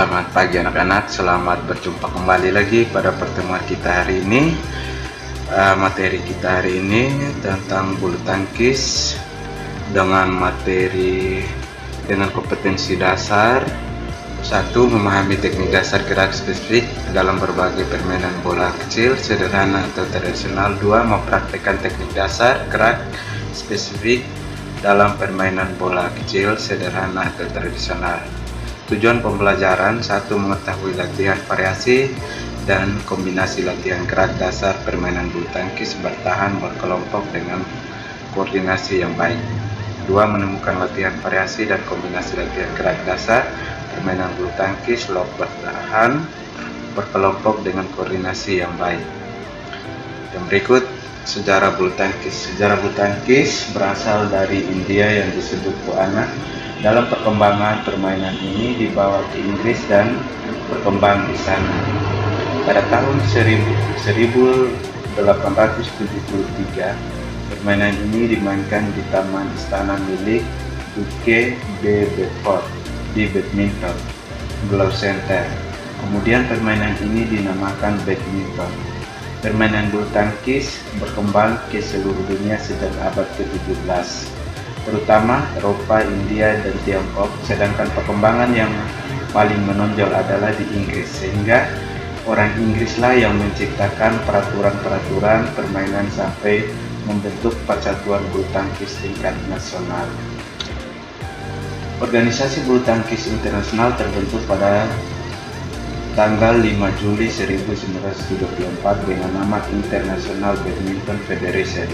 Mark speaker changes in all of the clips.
Speaker 1: Selamat pagi anak-anak, selamat berjumpa kembali lagi pada pertemuan kita hari ini. Materi kita hari ini tentang bulu tangkis dengan kompetensi dasar. 1. Memahami teknik dasar gerak spesifik dalam berbagai permainan bola kecil, sederhana atau tradisional. 2. Mempraktikkan teknik dasar gerak spesifik dalam permainan bola kecil, sederhana atau tradisional. Tujuan pembelajaran: 1. Mengetahui latihan variasi dan kombinasi latihan gerak dasar permainan bulu tangkis bertahan berkelompok dengan koordinasi yang baik. 2. Menemukan latihan variasi dan kombinasi latihan gerak dasar permainan bulu tangkis lock bertahan berkelompok dengan koordinasi yang baik. Yang berikut sejarah bulu tangkis. Sejarah bulu tangkis berasal dari India yang disebut Puana. Dalam perkembangan permainan ini dibawa ke Inggris dan berkembang di sana. Pada tahun 1873, permainan ini dimainkan di Taman Istana milik Duke de Bedford di Badminton Glove Center. Kemudian permainan ini dinamakan badminton. Permainan bulu tangkis berkembang ke seluruh dunia sejak abad ke-17, terutama Eropa, India, dan Tiongkok, sedangkan perkembangan yang paling menonjol adalah di Inggris, sehingga orang Inggrislah yang menciptakan peraturan-peraturan permainan sampai membentuk Persatuan Bulu Tangkis tingkat nasional. Organisasi bulu tangkis internasional terbentuk pada tanggal 5 Juli 1934 dengan nama International Badminton Federation,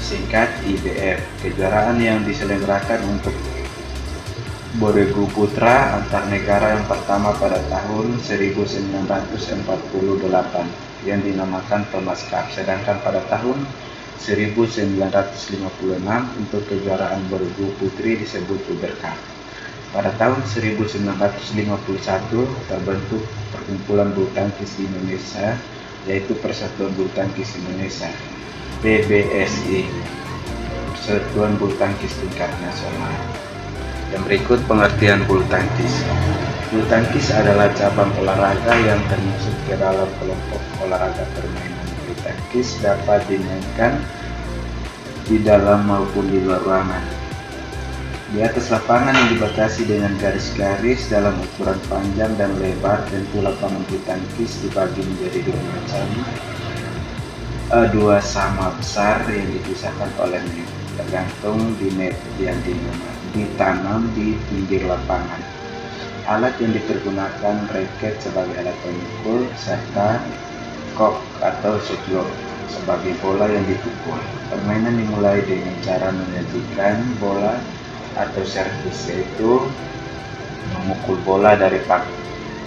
Speaker 1: singkat IBF. Kejuaraan yang diselenggarakan untuk Boregu Putra antar negara yang pertama pada tahun 1948 yang dinamakan Thomas Cup, sedangkan pada tahun 1956 untuk kejuaraan Boregu Putri disebut Uber Cup. Pada tahun 1951 terbentuk Perkumpulan Bulu Tangkis di Indonesia, yaitu Persatuan Bulu Tangkis Indonesia PBSI, Persatuan Bulu Tangkis tingkat nasional. Yang berikut pengertian bulu tangkis. Bulu tangkis adalah cabang olahraga yang termasuk ke dalam kelompok olahraga permainan. Bulu tangkis dapat dimainkan di dalam maupun di luar ruangan. Di atas lapangan yang dibatasi dengan garis-garis dalam ukuran panjang dan lebar. Tentu lapangan bulu tangkis dibagi menjadi dua macam. Dua sama besar yang dipisahkan oleh net, tergantung di net yang ditanam di pinggir lapangan. Alat yang dipergunakan raket sebagai alat pemukul serta kok atau shotlock sebagai bola yang dipukul. Permainan dimulai dengan cara menyajikan bola atau servis, yaitu memukul bola dari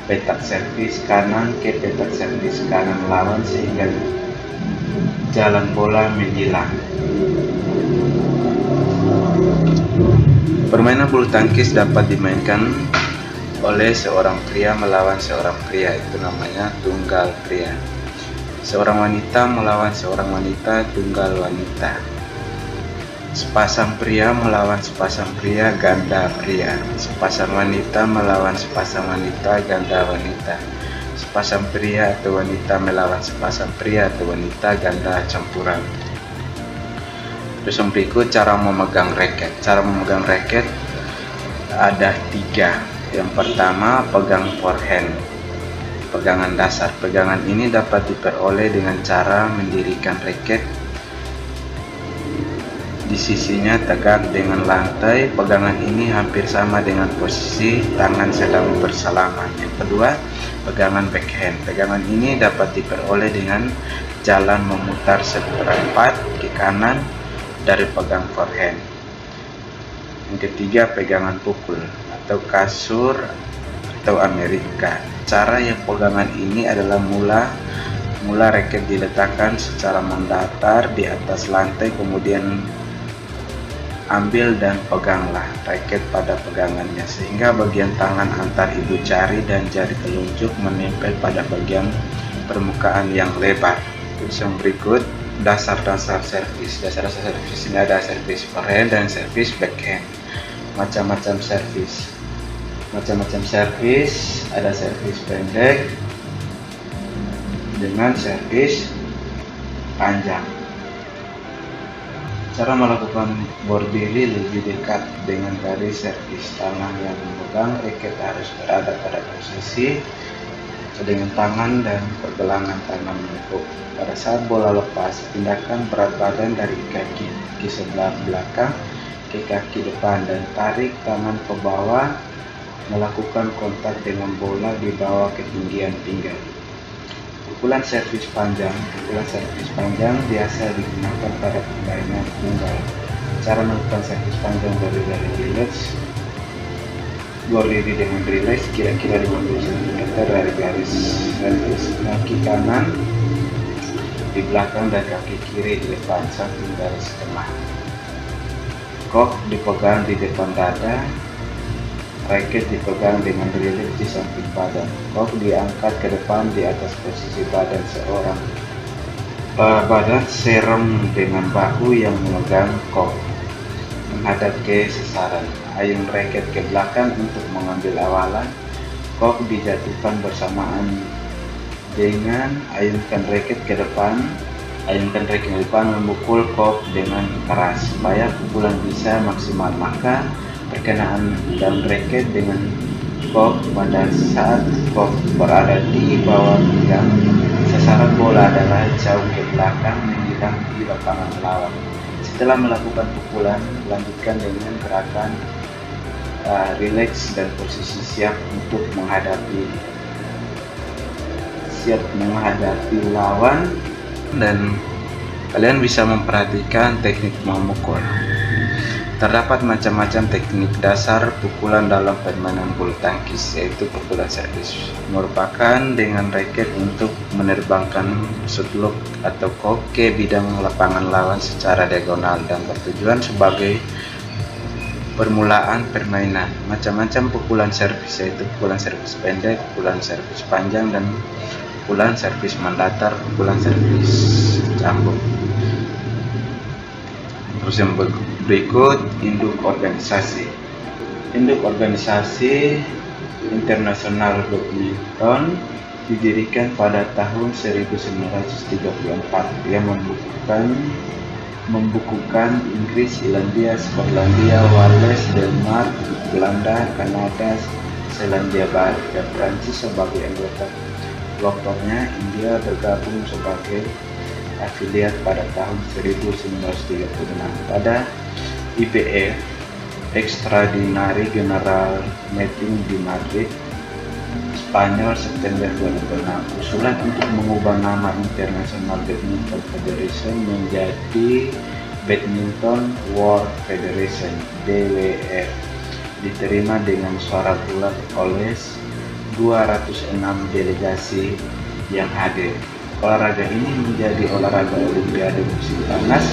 Speaker 1: petak servis kanan ke petak servis kanan lawan sehingga jalan bola menghilang. Permainan bulu tangkis dapat dimainkan oleh seorang pria melawan seorang pria, itu namanya tunggal pria. Seorang wanita melawan seorang wanita, tunggal wanita. Sepasang pria melawan sepasang pria, ganda pria. Sepasang wanita melawan sepasang wanita, ganda wanita. Sepasang pria atau wanita melawan sepasang pria atau wanita, ganda campuran. Terus yang berikut cara memegang raket. Cara memegang raket ada 3. Yang pertama, pegang forehand, pegangan dasar. Pegangan ini dapat diperoleh dengan cara mendirikan raket di sisinya tegak dengan lantai. Pegangan ini hampir sama dengan posisi tangan sedang bersalaman. Yang kedua, pegangan backhand. Pegangan ini dapat diperoleh dengan jalan memutar seperempat ke kanan dari pegang forehand. Yang ketiga, pegangan pukul atau kasur atau Amerika. Cara yang pegangan ini adalah mula raket diletakkan secara mendatar di atas lantai, kemudian ambil dan peganglah raket pada pegangannya sehingga bagian tangan antar ibu jari dan jari telunjuk menempel pada bagian permukaan yang lebar. Terus yang berikut dasar-dasar servis. Dasar-dasar servis ini ada servis forehand dan servis backhand. Macam-macam servis. macam-macam servis, ada servis pendek dengan servis panjang. Cara melakukan bordiri lebih dekat dengan garis servis. Tangan yang memegang raket harus berada pada posisi dengan tangan dan pergelangan tangan menekuk. Pada saat bola lepas, pindahkan berat badan dari kaki ke sebelah belakang ke kaki depan dan tarik tangan ke bawah, melakukan kontak dengan bola di bawah ketinggian pinggang. Pukulan servis panjang biasa digunakan pada permainan tunggal. Cara melakukan servis panjang bordiri dengan relax kira-kira 50 cm dari garis servis. Kaki kanan di belakang dan kaki kiri di depan samping garis tengah. Kok dipegang di depan dada, raket dipegang dengan relax di samping badan. Kok diangkat ke depan di atas posisi badan seorang. Badan serem dengan bahu yang memegang kok menghadap ke sasaran. Ayun raket ke belakang untuk mengambil awalan. Kok dijatuhkan bersamaan dengan ayunkan raket ke depan. Memukul kok dengan keras supaya pukulan bisa maksimal. Maka perkenaan daun raket dengan kok pada saat kok berada di bawah pinggang, sasaran bola adalah jauh ke belakang menghilang di lapangan lawan. Setelah melakukan pukulan, lanjutkan dengan gerakan relax dan posisi siap menghadapi lawan, dan kalian bisa memperhatikan teknik memukul. Terdapat macam-macam teknik dasar pukulan dalam permainan bulu tangkis, yaitu pukulan servis merupakan dengan raket untuk menerbangkan shotlock atau kok ke bidang lapangan lawan secara diagonal dan bertujuan sebagai permulaan permainan. Macam-macam pukulan servis, yaitu pukulan servis pendek, pukulan servis panjang, dan pukulan servis mendatar, pukulan servis cambuk. Terus yang berikut, induk organisasi. Induk organisasi Internasional Badminton didirikan pada tahun 1934 yang membukukan Inggris, Irlandia, Skotlandia, Wales, Denmark, Belanda, Kanada, Selandia Baru, dan Prancis sebagai anggota. Kelompoknya India bergabung sebagai afiliat pada tahun 1936 pada IBF Extraordinary General Meeting di Madrid, Spanyol, September 2006. Usulan untuk mengubah nama International Badminton Federation menjadi Badminton World Federation (BWF) diterima dengan suara bulat oleh 206 delegasi yang hadir. Olahraga ini menjadi olahraga Olimpiade musim panas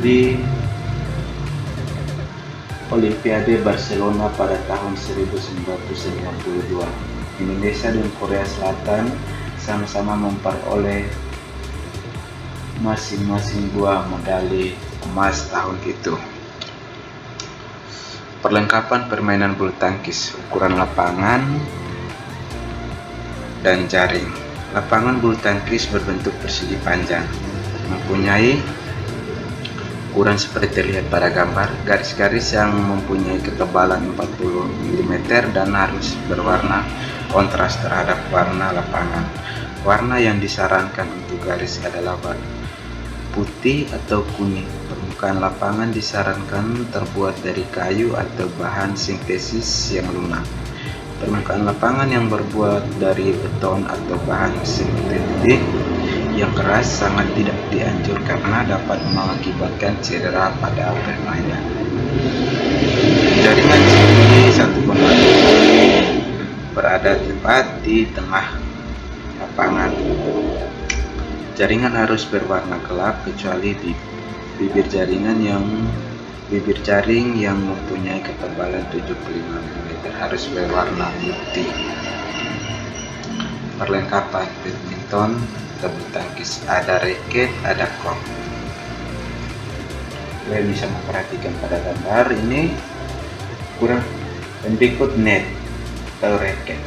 Speaker 1: di Olimpiade Barcelona pada tahun 1992. Indonesia dan Korea Selatan sama-sama memperoleh masing-masing 2 medali emas tahun itu. Perlengkapan permainan bulu tangkis, ukuran lapangan dan jaring. Lapangan bulu tangkis berbentuk persegi panjang, mempunyai ukuran seperti terlihat pada gambar. Garis-garis yang mempunyai ketebalan 40 mm dan harus berwarna kontras terhadap warna lapangan. Warna yang disarankan untuk garis adalah warna putih atau kuning. Permukaan lapangan disarankan terbuat dari kayu atau bahan sintesis yang lunak. Permukaan lapangan yang berbuat dari beton atau bahan sintetik yang keras sangat tidak dianjurkan karena dapat mengakibatkan cedera pada permainan. Jaringan setinggi 1,5 berada tepat di tengah lapangan. Jaringan harus berwarna gelap kecuali bibir jaring yang mempunyai ketebalan 75 mm harus berwarna putih. Perlengkapan badminton bulu tangkis, ada raket, ada kok. Kalian bisa memperhatikan pada gambar ini Dan berikut net atau racket.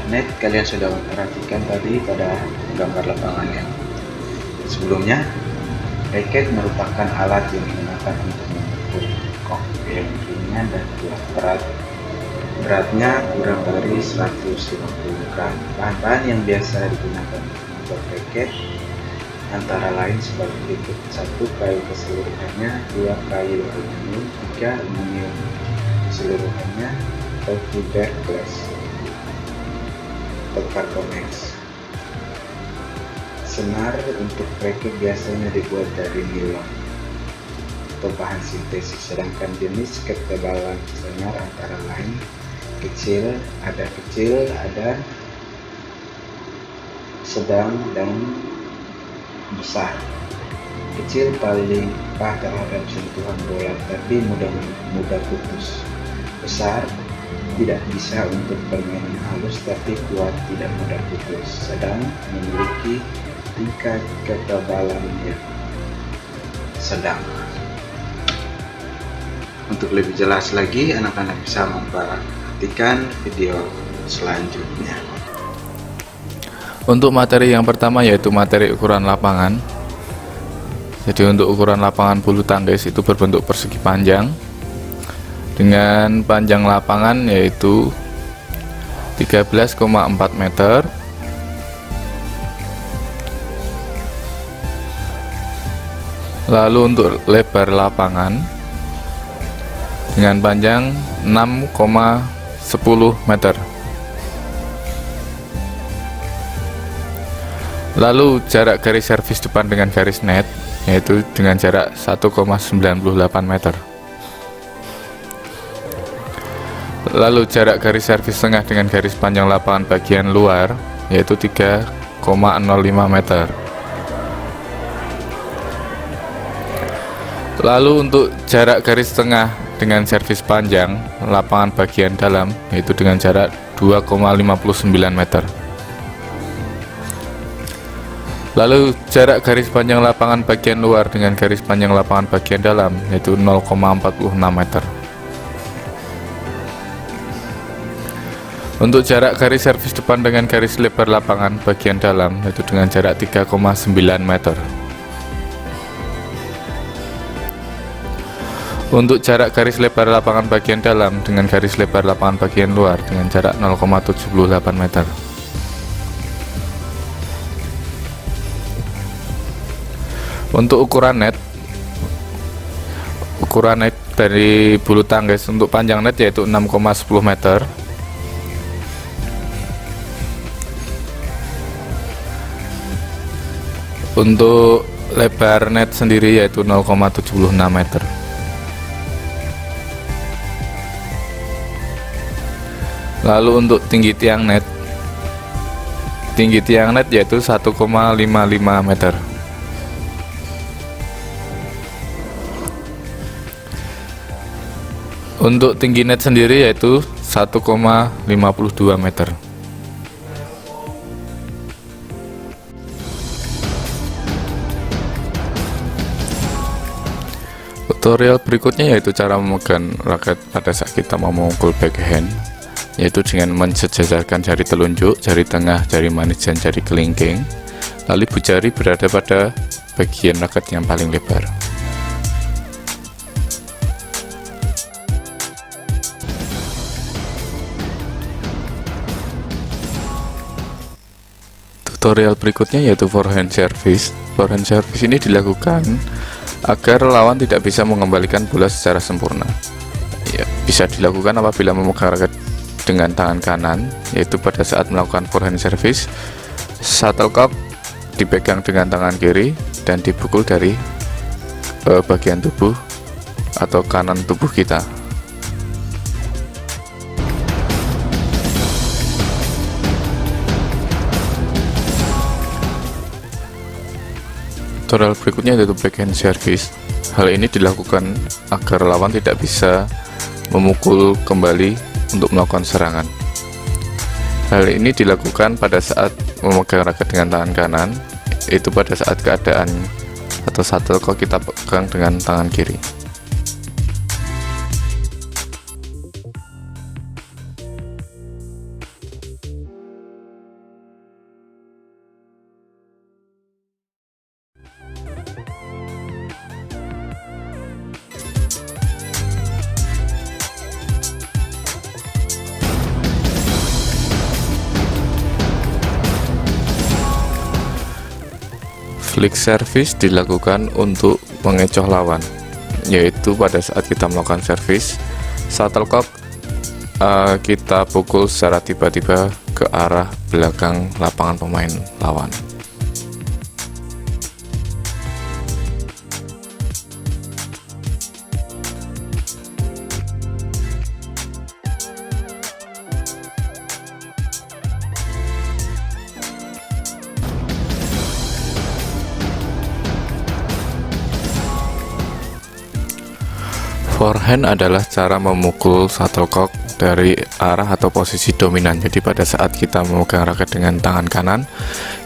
Speaker 1: Net kalian sudah perhatikan tadi pada gambar lapangannya. Sebelumnya, racket merupakan alat yang digunakan untuk memukul kok yang ringan dan kuat. Beratnya kurang dari 150 gram. Bahan-bahan yang biasa digunakan untuk membuat racket antara lain sebagai berikut: 1. Kayu keseluruhannya, 2. Kayu aluminium, 3. Aluminium keseluruhannya atau fiberglass atau carbonex. Senar untuk racket biasanya dibuat dari nilon atau bahan sintesis, sedangkan jenis ketebalan senar antara lain kecil, ada sedang, dan besar. Kecil paling pas terhadap sentuhan bola tapi mudah putus. Besar tidak bisa untuk permainan halus tapi kuat, tidak mudah putus. Sedang memiliki tingkat ketebalan yang sedang. Untuk lebih jelas lagi, anak-anak bisa memperhatikan video selanjutnya.
Speaker 2: Untuk materi yang pertama yaitu materi ukuran lapangan. Jadi untuk ukuran lapangan bulu tangkis itu berbentuk persegi panjang dengan panjang lapangan yaitu 13,4 meter. Lalu untuk lebar lapangan dengan panjang 6,10 meter. Lalu jarak garis servis depan dengan garis net yaitu dengan jarak 1,98 meter. Lalu jarak garis servis tengah dengan garis panjang lapangan bagian luar yaitu 3,05 meter. Lalu untuk jarak garis tengah dengan servis panjang lapangan bagian dalam yaitu dengan jarak 2,59 meter. Lalu jarak garis panjang lapangan bagian luar dengan garis panjang lapangan bagian dalam yaitu 0,46 meter. Untuk jarak garis servis depan dengan garis lebar lapangan bagian dalam yaitu dengan jarak 3,9 meter. Untuk jarak garis lebar lapangan bagian dalam dengan garis lebar lapangan bagian luar dengan jarak 0,78 meter. Untuk ukuran net dari bulu tangkis untuk panjang net yaitu 6,10 meter. Untuk lebar net sendiri yaitu 0,76 meter. Lalu untuk tinggi tiang net yaitu 1,55 meter. Untuk tinggi net sendiri yaitu 1,52 meter. Tutorial berikutnya yaitu cara memegang raket pada saat kita mau memukul backhand, yaitu dengan mensejajarkan jari telunjuk, jari tengah, jari manis, dan jari kelingking. Lalu ibu jari berada pada bagian raket yang paling lebar. Tutorial berikutnya yaitu forehand service. Forehand service ini dilakukan agar lawan tidak bisa mengembalikan bola secara sempurna. Ya, bisa dilakukan apabila memegang raket dengan tangan kanan, yaitu pada saat melakukan forehand service, shuttlecock dipegang dengan tangan kiri dan dipukul dari bagian tubuh atau kanan tubuh kita. Tutorial berikutnya yaitu backhand service. Hal ini dilakukan agar lawan tidak bisa memukul kembali untuk melakukan serangan. Hal ini dilakukan pada saat memegang raket dengan tangan kanan, itu pada saat keadaan atau shuttlecock kita pegang dengan tangan kiri. Flick service dilakukan untuk mengecoh lawan, yaitu pada saat kita melakukan service, shuttlecock kita pukul secara tiba-tiba ke arah belakang lapangan pemain lawan. Forehand adalah cara memukul shuttlecock dari arah atau posisi dominan. Jadi pada saat kita memegang raket dengan tangan kanan,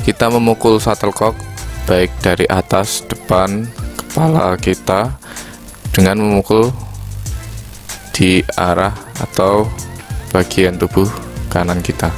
Speaker 2: kita memukul shuttlecock baik dari atas, depan, kepala kita dengan memukul di arah atau bagian tubuh kanan kita.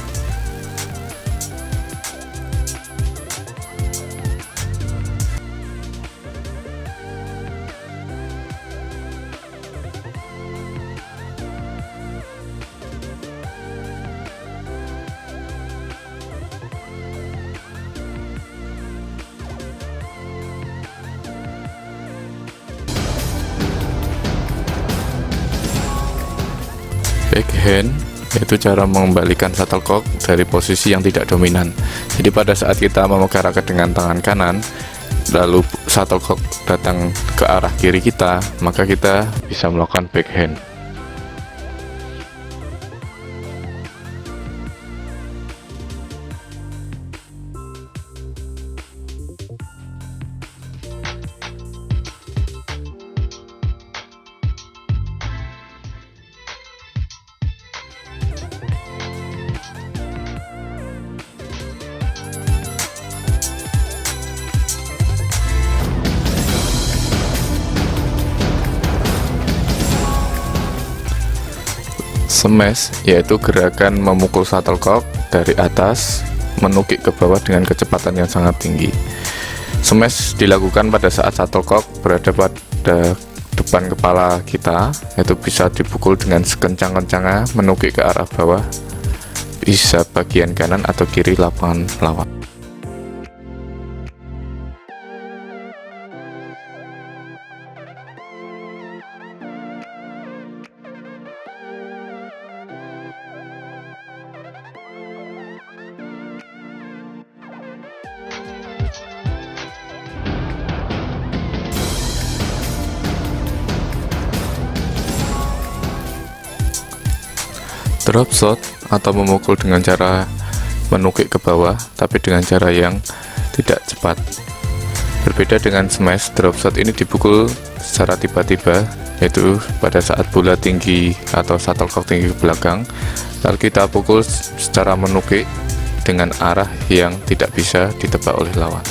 Speaker 2: Backhand yaitu cara mengembalikan shuttlecock dari posisi yang tidak dominan. Jadi pada saat kita memegang raket dengan tangan kanan, lalu shuttlecock datang ke arah kiri kita, maka kita bisa melakukan backhand. Smash yaitu gerakan memukul shuttlecock dari atas menukik ke bawah dengan kecepatan yang sangat tinggi. Smash dilakukan pada saat shuttlecock berada pada depan kepala kita, yaitu bisa dipukul dengan sekencang-kencangnya menukik ke arah bawah, bisa bagian kanan atau kiri lapangan lawan. Drop shot atau memukul dengan cara menukik ke bawah tapi dengan cara yang tidak cepat. Berbeda dengan smash, drop shot ini dipukul secara tiba-tiba, yaitu pada saat bola tinggi atau shuttlecock tinggi ke belakang, lalu kita pukul secara menukik dengan arah yang tidak bisa ditebak oleh lawan.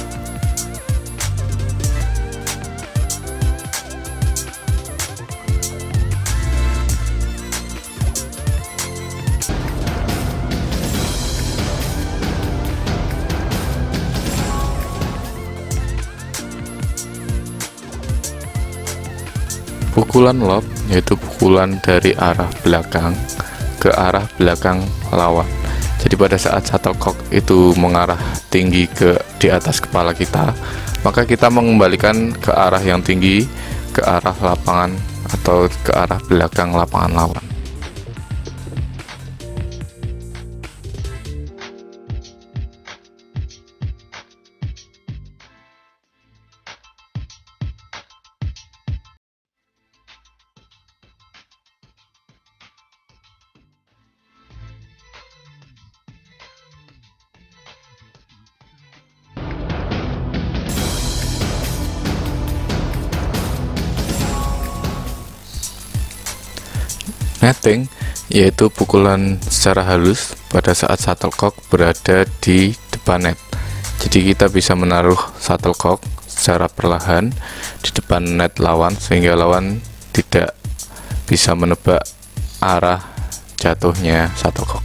Speaker 2: Pukulan lob yaitu pukulan dari arah belakang ke arah belakang lawan. Jadi pada saat shuttlecock itu mengarah tinggi di atas kepala kita, maka kita mengembalikan ke arah yang tinggi, ke arah lapangan atau ke arah belakang lapangan lawan. Netting yaitu pukulan secara halus pada saat shuttlecock berada di depan net. Jadi kita bisa menaruh shuttlecock secara perlahan di depan net lawan sehingga lawan tidak bisa menebak arah jatuhnya shuttlecock.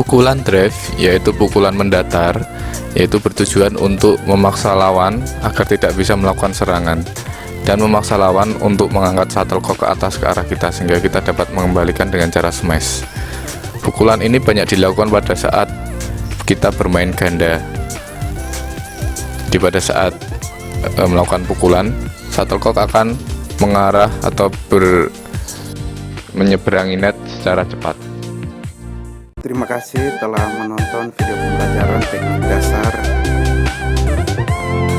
Speaker 2: Pukulan drive yaitu pukulan mendatar, yaitu bertujuan untuk memaksa lawan agar tidak bisa melakukan serangan dan memaksa lawan untuk mengangkat shuttlecock ke atas ke arah kita sehingga kita dapat mengembalikan dengan cara smash. Pukulan ini banyak dilakukan pada saat kita bermain ganda. Pada saat melakukan pukulan, shuttlecock akan mengarah atau menyeberangi net secara cepat.
Speaker 1: Terima kasih telah menonton video pembelajaran teknik dasar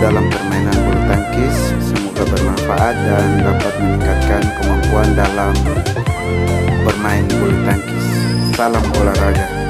Speaker 1: dalam permainan bulu tangkis. Semoga bermanfaat dan dapat meningkatkan kemampuan dalam bermain bulu tangkis. Salam olahraga.